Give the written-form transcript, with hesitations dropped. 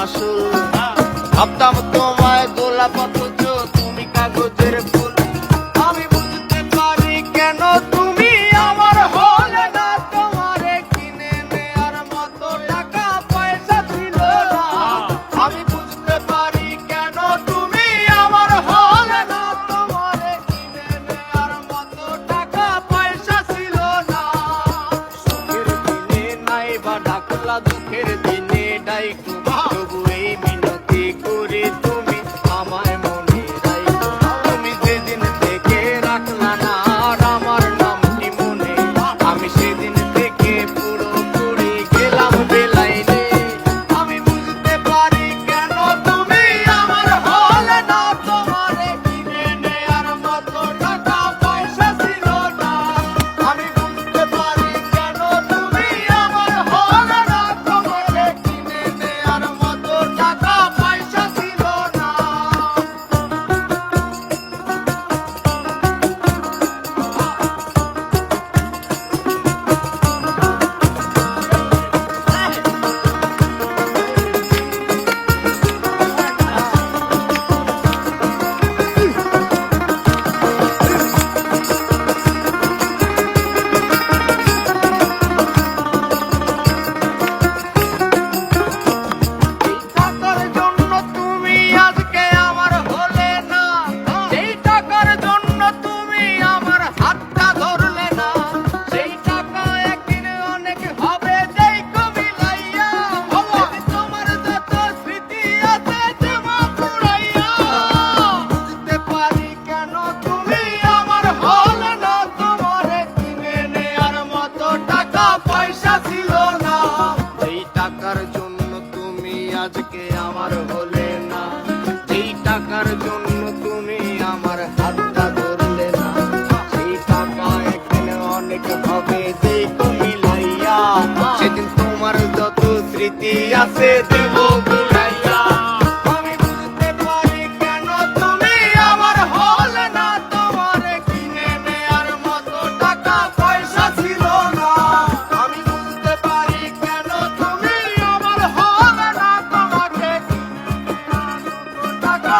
আসল। ভাবতাম তোমায় গোলাপ অথচ তুমি কাগজের ফুল। আমি বুঝতে পারি কেন তুমি আমার হলে না, তোমারে কিনে নেয়ার মতো টাকা পয়সা ছিল না। আমি বুঝতে পারি কেন তুমি আমার হলে না, তোমারে কিনে নেয়ার মতো টাকা পয়সা ছিল না। সুখের দিনে নাই বা ডাকলা, দুঃখের দিনে ডাইকো, তবু এই মিনতি করে তুমি আমায় মনে রাখো। তুমি যেদিন থেকে রাখলা না আর আমার নামটি মনে, আমি সেদিন থেকে পুরোপুরি গেলাম বেলাইনে। আমি বুঝতে পারি কেন তুমি আমার হলে না, তোমারে কিনে নেয়ার মতো টাকা পয়সা ছিল না। আমি বুঝতে পারি কেন তুমি আমার হলে না, তোমারে কিনে নেয়ার মতো টাকা পয়সা ছিল না। টাকার জন্য তুমি আজকে আমার হলে না, সেই টাকার জন্য তুমি আমার হাতটা ধরলে না। সেই টাকা একদিন অনেক হবে যেই কবিলাইয়া, তোমার যত স্মৃতি আছে জমা পুরাইয়া। বুঝতে পারি কেন তুমি আমার হলে না, তোমারে কিনে নেয়ার মতো টাকা পয়সা ছিল না। এই টাকার জন্য তুমি আজকে আমার হলে না, এই টাকার জন্য তুমি আমার হাতটা ধরলে না। সেই টাকা এখানে অনেক হবে যেই কমিলাইয়া, সেদিন তোমার যত স্মৃতি আছে দেব বুড়াইয়া। আমি বুঝতে পারি কেন তুমি আমার হলে না, তোমারে কিনে নেয়ার মতো টাকা পয়সা ছিল না। আমি বুঝতে পারি কেন তুমি আমার হলে না, তোমাকে কিনে নেয়ার মতো টাকা